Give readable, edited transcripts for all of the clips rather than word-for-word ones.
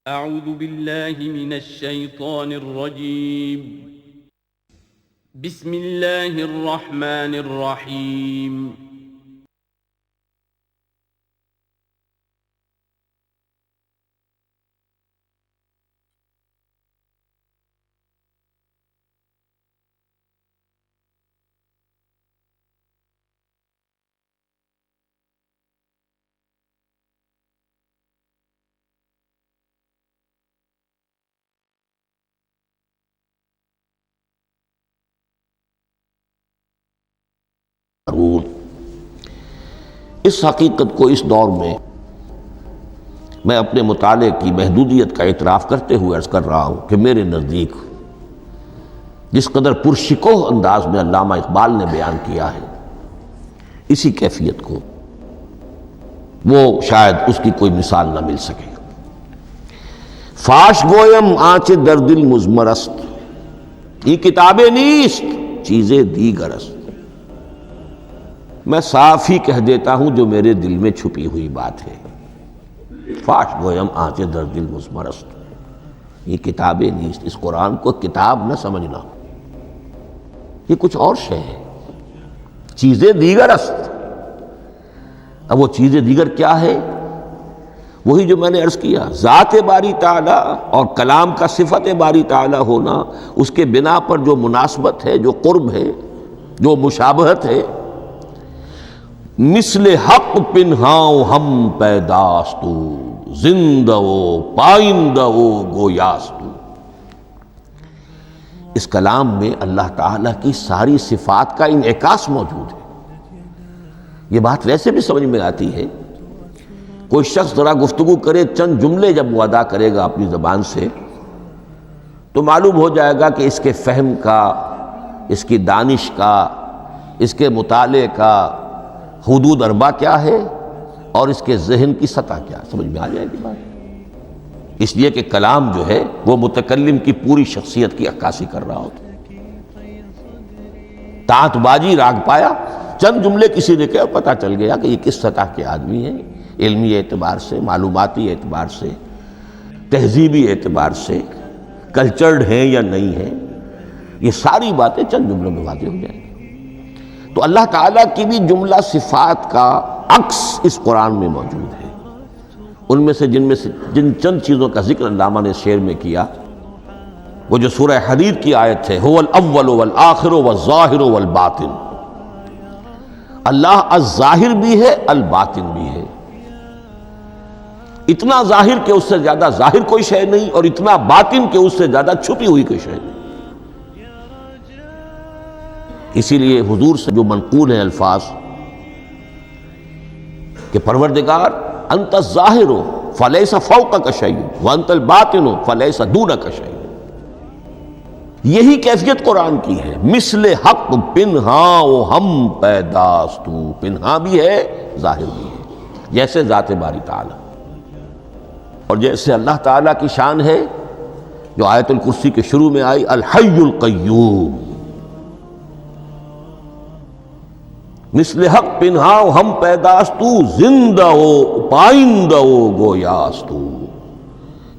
اعوذ باللہ من الشیطان الرجیم بسم اللہ الرحمن الرحیم اس حقیقت کو اس دور میں اپنے مطالعے کی محدودیت کا اعتراف کرتے ہوئے عرض کر رہا ہوں کہ میرے نزدیک جس قدر پرشکوہ انداز میں علامہ اقبال نے بیان کیا ہے اسی کیفیت کو وہ شاید اس کی کوئی مثال نہ مل سکے۔ فاش گویم آنچ در دل مزمرست یہ کتابیں نیست چیزیں دیگر است، میں صاف ہی کہہ دیتا ہوں جو میرے دل میں چھپی ہوئی بات ہے۔ فاش گویم آنچ در دل مزمرست یہ کتابیں نیست، اس قرآن کو کتاب نہ سمجھنا، یہ کچھ اور شے ہے، چیزیں دیگر است۔ اب وہ چیزیں دیگر کیا ہے؟ وہی جو میں نے عرض کیا، ذات باری تعالی اور کلام کا صفت باری تعالی ہونا، اس کے بنا پر جو مناسبت ہے، جو قرب ہے، جو مشابہت ہے۔ مثل حق پنہاؤ ہم پیداستو زندہ و پائندہ و گویاستو، اس کلام میں اللہ تعالیٰ کی ساری صفات کا انعکاس موجود ہے۔ یہ بات ویسے بھی سمجھ میں آتی ہے، کوئی شخص ذرا گفتگو کرے، چند جملے جب وہ ادا کرے گا اپنی زبان سے تو معلوم ہو جائے گا کہ اس کے فہم کا، اس کی دانش کا، اس کے مطالعے کا حدود اربع کیا ہے اور اس کے ذہن کی سطح کیا، سمجھ میں آ جائے گی بات۔ اس لیے کہ کلام جو ہے وہ متکلم کی پوری شخصیت کی عکاسی کر رہا ہوتا ہے۔ تانت بازی راگ پایا، چند جملے کسی نے کہا، پتہ چل گیا کہ یہ کس سطح کے آدمی ہیں، علمی اعتبار سے، معلوماتی اعتبار سے، تہذیبی اعتبار سے، کلچرڈ ہیں یا نہیں ہیں، یہ ساری باتیں چند جملوں میں واضح ہو جائیں گی۔ تو اللہ تعالیٰ کی بھی جملہ صفات کا عکس اس قرآن میں موجود ہے۔ ان میں سے جن چند چیزوں کا ذکر علامہ نے شعر میں کیا، وہ جو سورہ حدید کی آیت ہے، هو الاول والآخر والظاہر والباطن، اللہ الظاہر بھی ہے الباطن بھی ہے، اتنا ظاہر کہ اس سے زیادہ ظاہر کوئی شے نہیں اور اتنا باطن کہ اس سے زیادہ چھپی ہوئی کوئی شے نہیں۔ اسی لیے حضور سے جو منقول ہیں الفاظ کہ پروردگار انت الظاہر فلیس فوقک شیء وانت الباطن فلیس دونک شیء، یہی کیفیت قرآن کی ہے۔ مثل حق پنہاؤ ہم پیداستو، پنہا بھی ہے ظاہر بھی ہے، جیسے ذات باری تعالی اور جیسے اللہ تعالیٰ کی شان ہے جو آیت الکرسی کے شروع میں آئی، الحی القیوم، مثل حق پنہاؤ ہم پیداستو زندہ و پائندہ و گویاستو،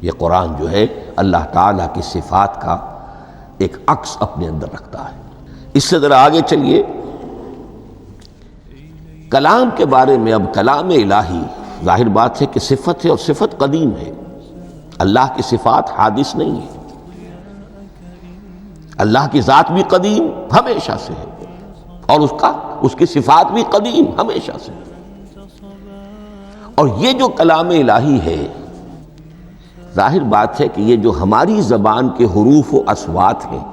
یہ قرآن جو ہے اللہ تعالیٰ کی صفات کا ایک عکس اپنے اندر رکھتا ہے۔ اس سے ذرا آگے چلیے، کلام کے بارے میں۔ اب کلام الہی ظاہر بات ہے کہ صفت ہے اور صفت قدیم ہے، اللہ کی صفات حادث نہیں ہے، اللہ کی ذات بھی قدیم ہمیشہ سے ہے اور اس کی صفات بھی قدیم ہمیشہ سے، اور یہ جو کلام الہی ہے ظاہر بات ہے کہ یہ جو ہماری زبان کے حروف و اصوات ہیں،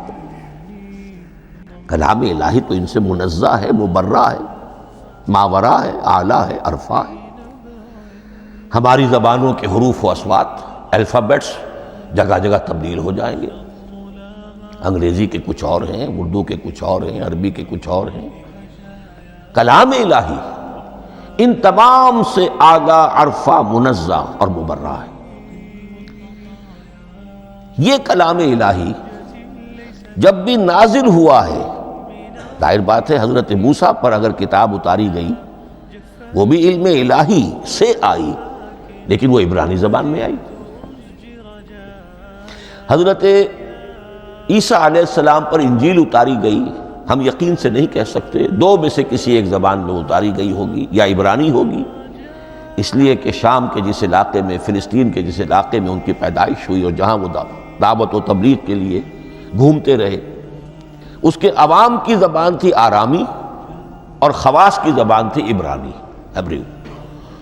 کلام الہی تو ان سے منزہ ہے، مبرہ ہے، ماورا ہے، اعلیٰ ہے، عرفہ ہے۔ ہماری زبانوں کے حروف و اصوات، الفابیٹس جگہ جگہ تبدیل ہو جائیں گے، انگریزی کے کچھ اور ہیں، اردو کے کچھ اور ہیں، عربی کے کچھ اور ہیں۔ کلام الہی ان تمام سے آگاہ، عرفہ، منزہ اور مبرہ ہے۔ یہ کلام الہی جب بھی نازل ہوا ہے، ظاہر بات ہے حضرت موسیٰ پر اگر کتاب اتاری گئی وہ بھی علم الہی سے آئی، لیکن وہ عبرانی زبان میں آئی، حضرت عیسیٰ علیہ السلام پر انجیل اتاری گئی، ہم یقین سے نہیں کہہ سکتے، دو میں سے کسی ایک زبان میں اتاری گئی ہوگی، یا عبرانی ہوگی، اس لیے کہ شام کے جس علاقے میں، فلسطین کے جس علاقے میں ان کی پیدائش ہوئی اور جہاں وہ دعوت و تبلیغ کے لیے گھومتے رہے، اس کے عوام کی زبان تھی آرامی اور خواص کی زبان تھی عبرانی، ہیبریو۔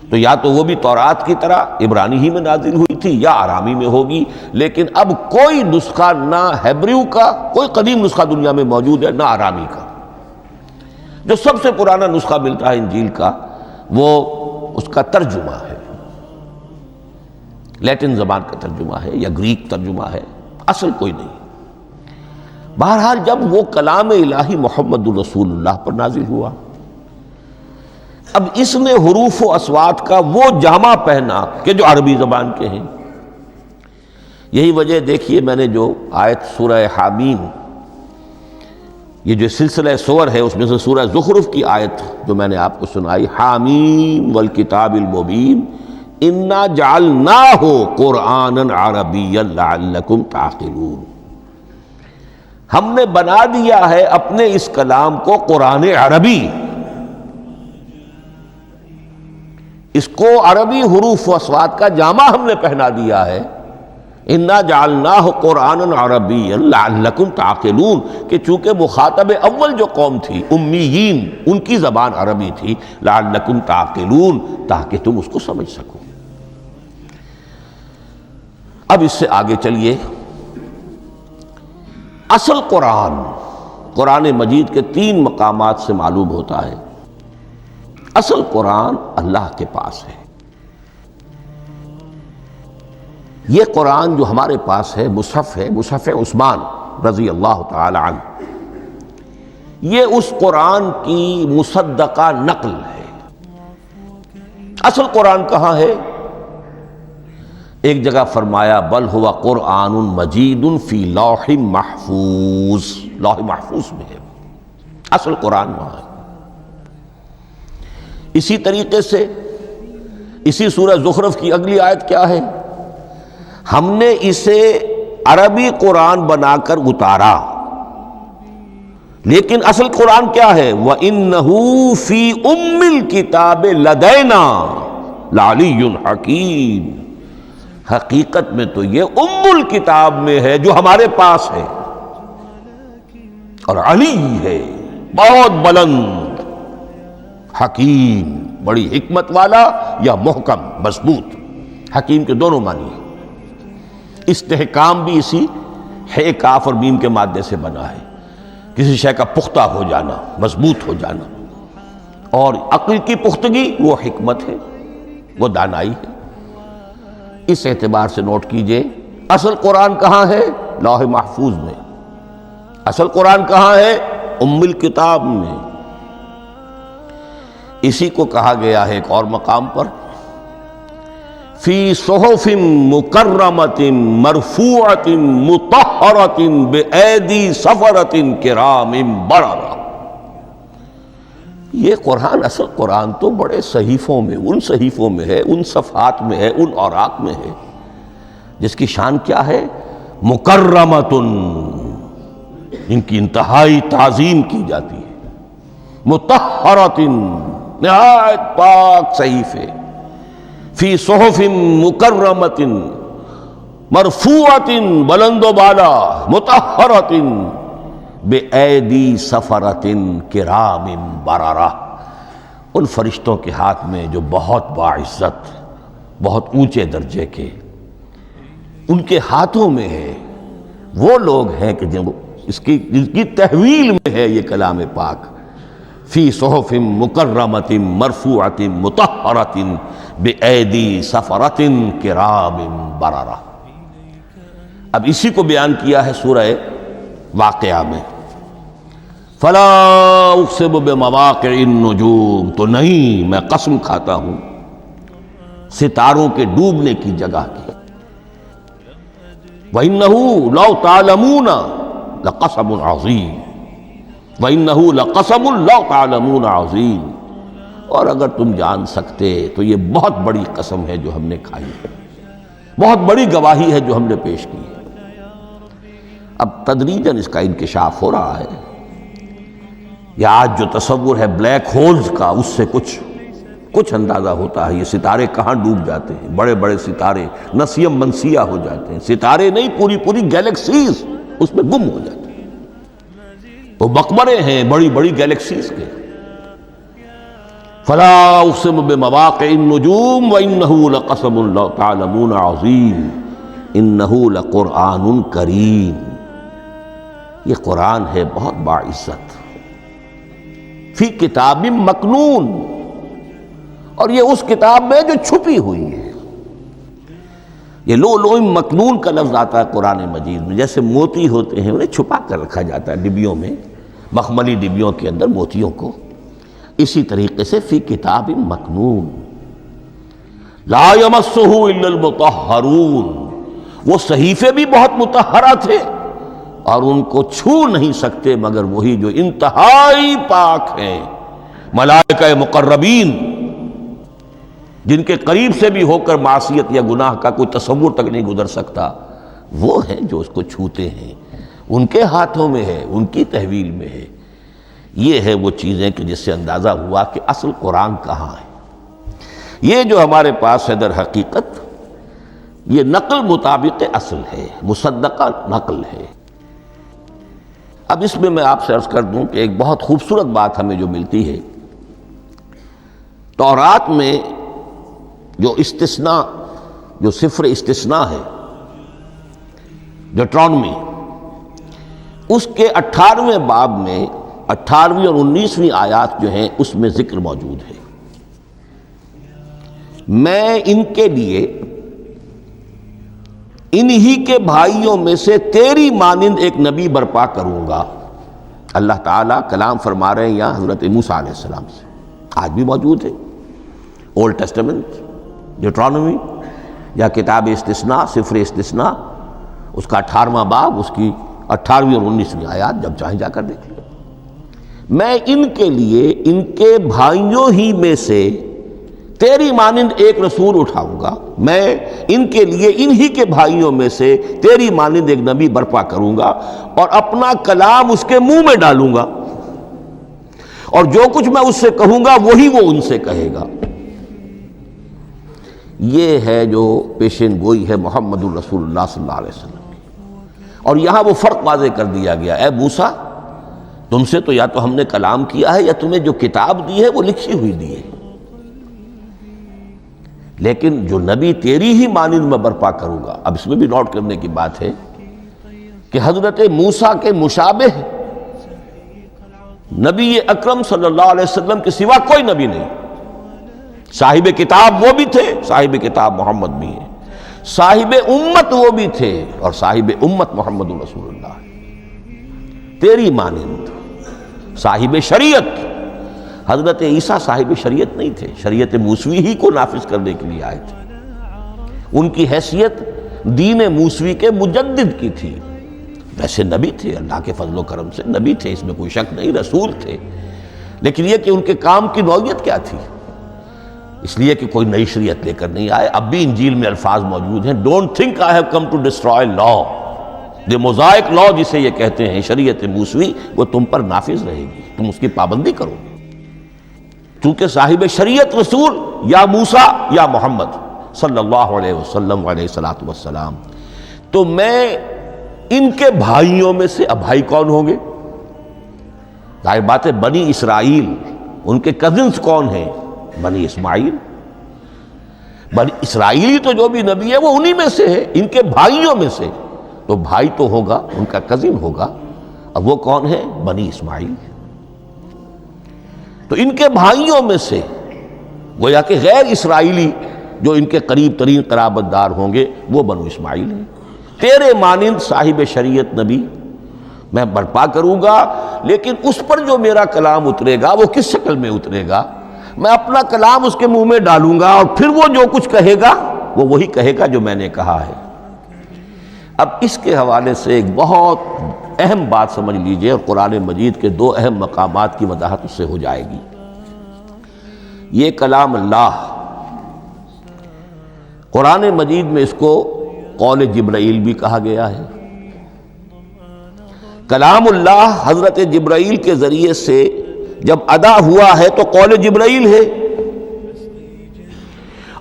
تو یا تو وہ بھی تورات کی طرح عبرانی ہی میں نازل ہوئی تھی یا آرامی میں ہوگی، لیکن اب کوئی نسخہ نہ ہیبریو کا، کوئی قدیم نسخہ دنیا میں موجود ہے، نہ آرامی کا۔ جو سب سے پرانا نسخہ ملتا ہے انجیل کا وہ اس کا ترجمہ ہے، لیٹن زبان کا ترجمہ ہے یا گریک ترجمہ ہے، اصل کوئی نہیں۔ بہرحال جب وہ کلام الہی محمد الرسول اللہ پر نازل ہوا، اب اس نے حروف و اصوات کا وہ جامہ پہنا کہ جو عربی زبان کے ہیں۔ یہی وجہ دیکھیے، میں نے جو آیت سورہ حامیم، یہ جو سلسلہ سور ہے اس میں سے سورہ زخرف کی آیت جو میں نے آپ کو سنائی، حامیم والکتاب المبین انا جعلناہ قرآنا عربیا لعلکم تعقلون، ہم نے بنا دیا ہے اپنے اس کلام کو قرآن عربی، اس کو عربی حروف و اصوات کا جامہ ہم نے پہنا دیا ہے، انا جعلناہ قرآنا عربیا لعلکم تعقلون، کہ چونکہ مخاطب اول جو قوم تھی امیین، ان کی زبان عربی تھی، لعلکم تعقلون، تاکہ تم اس کو سمجھ سکو۔ اب اس سے آگے چلیے، اصل قرآن مجید کے 3 مقامات سے معلوم ہوتا ہے، اصل قرآن اللہ کے پاس ہے۔ یہ قرآن جو ہمارے پاس ہے، مصحف عثمان رضی اللہ تعالی عنہ، یہ اس قرآن کی مصدقہ نقل ہے۔ اصل قرآن کہاں ہے؟ ایک جگہ فرمایا بل ہوا قرآن مجید فی لوح محفوظ، لوح محفوظ میں ہے، اصل قرآن وہاں ہے۔ اسی طریقے سے اسی سورہ زخرف کی اگلی آیت کیا ہے؟ ہم نے اسے عربی قرآن بنا کر اتارا، لیکن اصل قرآن کیا ہے؟ وَإِنَّهُ فِي أُمِّ الْكِتَابِ لَدَيْنَا لَعَلِيٌّ حَكِيمٌ، حقیقت میں تو یہ ام الکتاب میں ہے جو ہمارے پاس ہے، اور علی ہے بہت بلند، حکیم بڑی حکمت والا، یا محکم مضبوط، حکیم کے دونوں معنی ہیں۔ استحکام بھی اسی ہے کاف اور میم کے مادے سے بنا ہے، کسی شے کا پختہ ہو جانا، مضبوط ہو جانا، اور عقل کی پختگی وہ حکمت ہے، وہ دانائی ہے۔ اس اعتبار سے نوٹ کیجئے، اصل قرآن کہاں ہے؟ لوح محفوظ میں۔ اصل قرآن کہاں ہے؟ ام الکتاب میں۔ اسی کو کہا گیا ہے ایک اور مقام پر، فی صحف مکرمۃ مرفوعۃ مطہرۃ بایدی سفرۃ کرام بررہ۔ یہ قرآن، اصل قرآن تو بڑے صحیفوں میں، ان صحیفوں میں ہے، ان صفحات میں ہے، ان اوراق میں ہے، جس کی شان کیا ہے؟ مکرمۃ، ان کی انتہائی تعظیم کی جاتی ہے، مطہرۃ، نہایت پاک صحیفے، فی صحف مکرمۃ مرفوعۃ، بلند و بالا، مطہرۃ بِأَيْدِي سَفَرَةٍ كِرَامٍ بَرَرَةٍ، ان فرشتوں کے ہاتھ میں جو بہت باعزت، بہت اونچے درجے کے، ان کے ہاتھوں میں ہے۔ وہ لوگ ہیں کہ جن کی تحویل میں ہے یہ کلام پاک، فی صحف مکرمۃ مرفوعۃ مطہرۃ بِأَيْدِي سَفَرَةٍ كِرَامٍ بَرَرَةٍ۔ اب اسی کو بیان کیا ہے سورہ واقعہ میں، فلا اقسم بمواقع النجوم، تو نہیں، میں قسم کھاتا ہوں ستاروں کے ڈوبنے کی جگہ کی۔ وَإِنَّهُ لَوْ تَعْلَمُونَ لَقَسَمٌ عَظِيمٌ، وَإِنَّهُ لَقَسَمٌ لَوْ تَعْلَمُونَ عَظِيمٌ، اور اگر تم جان سکتے تو یہ بہت بڑی قسم ہے جو ہم نے کھائی ہے، بہت بڑی گواہی ہے جو ہم نے پیش کی ہے۔ اب تدریجاً اس کا انکشاف ہو رہا ہے. یا آج جو تصور ہے بلیک ہولز کا، اس سے کچھ اندازہ ہوتا ہے یہ ستارے کہاں ڈوب جاتے ہیں. بڑے بڑے ستارے نسیم منسیہ ہو جاتے ہیں، ستارے نہیں پوری گیلیکسیز اس میں گم ہو جاتے ہیں. وہ مقبرے ہیں بڑی بڑی گیلیکسیز کے. فلا اقسم بمواقع النجوم وانه لقسم لو تعلمون عظیم انه لقرآن کریم. یہ قرآن ہے بہت باعزت، فی کتاب مکنون، اور یہ اس کتاب میں جو چھپی ہوئی ہے. یہ لؤلؤ مکنون کا لفظ آتا ہے قرآن مجید میں. جیسے موتی ہوتے ہیں انہیں چھپا کر رکھا جاتا ہے ڈبیوں میں، مخملی ڈبیوں کے اندر موتیوں کو، اسی طریقے سے فی کتاب مکنون. لا یمسہ الا المطہرون، وہ صحیفے بھی بہت مطہرہ تھے اور ان کو چھو نہیں سکتے مگر وہی جو انتہائی پاک ہیں. ملائکہ مقربین، جن کے قریب سے بھی ہو کر معصیت یا گناہ کا کوئی تصور تک نہیں گزر سکتا، وہ ہیں جو اس کو چھوتے ہیں. ان کے ہاتھوں میں ہے، ان کی تحویل میں ہے. یہ ہے وہ چیزیں کہ جس سے اندازہ ہوا کہ اصل قرآن کہاں ہے. یہ جو ہمارے پاس ہے در حقیقت یہ نقل مطابق اصل ہے، مصدقہ نقل ہے. اب اس میں آپ سے عرض کر دوں کہ ایک بہت خوبصورت بات ہمیں جو ملتی ہے، تورات میں جو استثناء، جو صفر استثناء ہے ڈیوٹرانومی، اس کے 18ویں باب میں 18ویں اور 19ویں آیات جو ہیں اس میں ذکر موجود ہے. میں ان کے لیے انہی کے بھائیوں میں سے تیری مانند ایک نبی برپا کروں گا. اللہ تعالیٰ کلام فرما رہے ہیں یہاں حضرت موسیٰ علیہ السلام سے، آج بھی موجود ہے. اولڈ ٹیسٹمنٹ، ڈیوٹرانومی یا کتاب استثناء، صفر استثناء، اس کا 18واں باب، اس کی 18ویں اور 19ویں آیات جب چاہیں جا کر دیکھ لیں. میں ان کے لیے ان کے بھائیوں ہی میں سے تیری مانند ایک رسول اٹھاؤں گا. میں ان کے لیے انہی کے بھائیوں میں سے تیری مانند ایک نبی برپا کروں گا اور اپنا کلام اس کے منہ میں ڈالوں گا، اور جو کچھ میں اس سے کہوں گا وہی وہ ان سے کہے گا. یہ ہے جو پیشین گوئی ہے محمد الرسول اللہ صلی اللہ علیہ وسلم کی. اور یہاں وہ فرق واضح کر دیا گیا، اے موسیٰ تم سے تو یا تو ہم نے کلام کیا ہے یا تمہیں جو کتاب دی ہے وہ لکھی ہوئی دی ہے، لیکن جو نبی تیری ہی مانند میں برپا کروں گا. اب اس میں بھی نوٹ کرنے کی بات ہے کہ حضرت موسیٰ کے مشابہ نبی اکرم صلی اللہ علیہ وسلم کے سوا کوئی نبی نہیں. صاحب کتاب وہ بھی تھے، صاحب کتاب محمد بھی ہیں، صاحب امت وہ بھی تھے، اور صاحب امت محمد رسول اللہ. تیری مانند صاحب شریعت، حضرت عیسیٰ صاحب شریعت نہیں تھے، شریعت موسوی ہی کو نافذ کرنے کے لیے آئے تھے. ان کی حیثیت دین موسوی کے مجدد کی تھی. ویسے نبی تھے، اللہ کے فضل و کرم سے نبی تھے، اس میں کوئی شک نہیں، رسول تھے. لیکن یہ کہ ان کے کام کی نوعیت کیا تھی، اس لیے کہ کوئی نئی شریعت لے کر نہیں آئے. اب بھی انجیل میں الفاظ موجود ہیں، don't think I have come to destroy law. The Mosaic law جسے یہ کہتے ہیں، شریعت موسوی، وہ تم پر نافذ رہے گی، تم اس کی پابندی کرو گے. چونکہ صاحب شریعت رسول یا موسیٰ یا محمد صلی اللہ علیہ وسلم علیہ الصلوۃ والسلام. تو میں ان کے بھائیوں میں سے، اب بھائی کون ہوں گے؟ ظاہر بات ہے بنی اسرائیل، ان کے کزنز کون ہیں؟ بنی اسماعیل. بنی اسرائیلی تو جو بھی نبی ہے وہ انہی میں سے ہے، ان کے بھائیوں میں سے. تو بھائی تو ہوگا، ان کا کزن ہوگا. اب وہ کون ہے؟ بنی اسماعیل. تو ان کے بھائیوں میں سے گویا کہ غیر اسرائیلی جو ان کے قریب ترین قرابت دار ہوں گے وہ بنو اسماعیل ہیں. تیرے مانند صاحب شریعت نبی میں برپا کروں گا، لیکن اس پر جو میرا کلام اترے گا وہ کس شکل میں اترے گا؟ میں اپنا کلام اس کے منہ میں ڈالوں گا، اور پھر وہ جو کچھ کہے گا وہ وہی کہے گا جو میں نے کہا ہے. اب اس کے حوالے سے ایک بہت اہم بات سمجھ لیجئے، اور قرآن مجید کے دو اہم مقامات کی وضاحت اس سے ہو جائے گی. یہ کلام اللہ، قرآن مجید میں اس کو قول جبرائیل بھی کہا گیا ہے، کلام اللہ حضرت جبرائیل کے ذریعے سے جب ادا ہوا ہے تو قول جبرائیل ہے،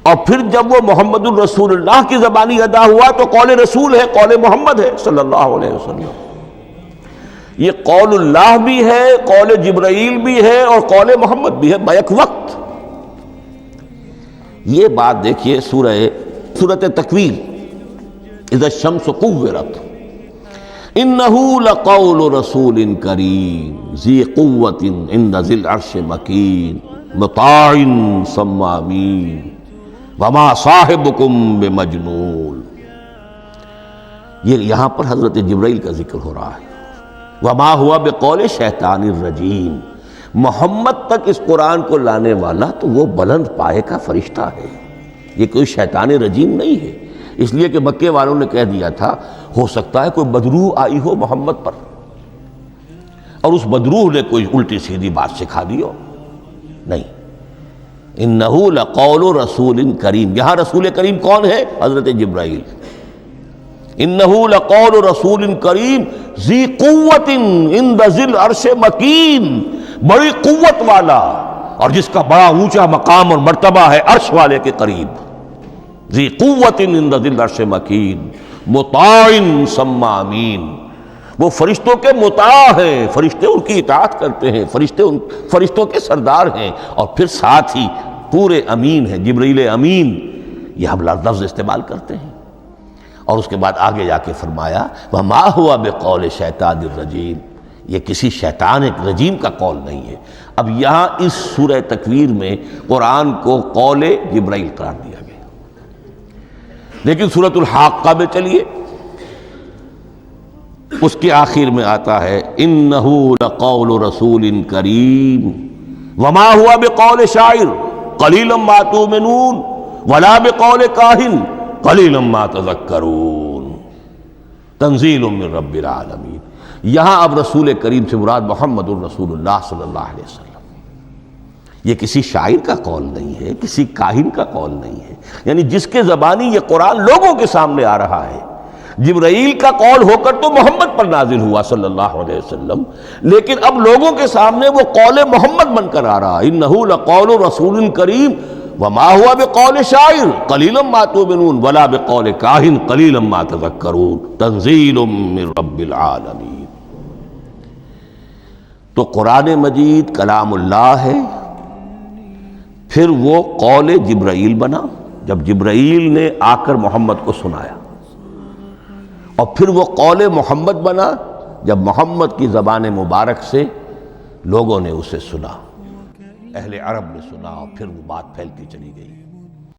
اور پھر جب وہ محمد الرسول اللہ کی زبانی ادا ہوا تو قول رسول ہے، قول محمد ہے صلی اللہ علیہ وسلم۔ یہ قول اللہ بھی ہے، قول جبرائیل بھی ہے، اور قول محمد بھی ہے بیک وقت۔ یہ بات دیکھیے سورۃ تکویر، اذا الشمس کورت، انہ لقول رسول کریم ذی قوت عند ذی العرش مکین مطاع ثم امین وما صاحبکم بمجنون۔ یہ یہاں پر حضرت جبرائیل کا ذکر ہو رہا ہے۔ وما ہوا بقول شیطان الرجیم، محمد تک اس قرآن کو لانے والا تو وہ بلند پائے کا فرشتہ ہے، یہ کوئی شیطان رجیم نہیں ہے۔ اس لیے کہ مکے والوں نے کہہ دیا تھا ہو سکتا ہے کوئی بدروح آئی ہو محمد پر، اور اس بدروح نے کوئی الٹی سیدھی بات سکھا دی ہو، نہیں۔ انہ لقول رسول کریم، یہاں رسول کریم کون ہے؟ حضرت جبرائیل۔ انہ لقول رسول کریم ذی قوت عند ذی العرش مکین، بڑی قوت والا اور جس کا بڑا اونچا مقام اور مرتبہ ہے عرش والے کے قریب۔ ذی قوت عند ذی العرش مکین مطاع ثم امین، وہ فرشتوں کے مطاع ہیں، فرشتے ان کی اطاعت کرتے ہیں، فرشتوں کے سردار ہیں، اور پھر ساتھ ہی پورے امین ہیں، جبرائیل امین، یہ ہم لفظ استعمال کرتے ہیں۔ اور اس کے بعد آگے جا کے فرمایا وما ہوا بقول شیطان الرجیم، یہ کسی شیطان ایک رجیم کا قول نہیں ہے۔ اب یہاں اس سورہ تکویر میں قرآن کو قول جبرائیل قرار دیا گیا، لیکن سورۃ الحاقہ میں چلیے، اس کے آخر میں آتا ہے انہ لقول رسول کریم وما ہوا بقول شاعر قلیلا ما تؤمنون ولا بقول کاہن قلیلا ما تذکرون تنزیل من رب العالمین۔ یہاں اب رسول کریم سے مراد محمد الرسول اللہ صلی اللہ علیہ وسلم، یہ کسی شاعر کا قول نہیں ہے، کسی کاہن کا قول نہیں ہے، یعنی جس کے زبانی یہ قرآن لوگوں کے سامنے آ رہا ہے۔ جبرائیل کا قول ہو کر تو محمد پر نازل ہوا صلی اللہ علیہ وسلم، لیکن اب لوگوں کے سامنے وہ قول محمد بن کر آ رہا ہے۔ انہ لقول رسول کریم وما ہوا بقول شاعر قلیلا ما تؤمنون ولا بقول کاہن قلیلا ما تذکرون تنزیل من رب العالمین۔ تو قرآن مجید کلام اللہ ہے، پھر وہ قول جبرائیل بنا جب جبرائیل نے آ کر محمد کو سنایا، اور پھر وہ قول محمد بنا جب محمد کی زبان مبارک سے لوگوں نے اسے سنا، اہل عرب نے سنا، اور پھر وہ بات پھیلتی چلی گئی۔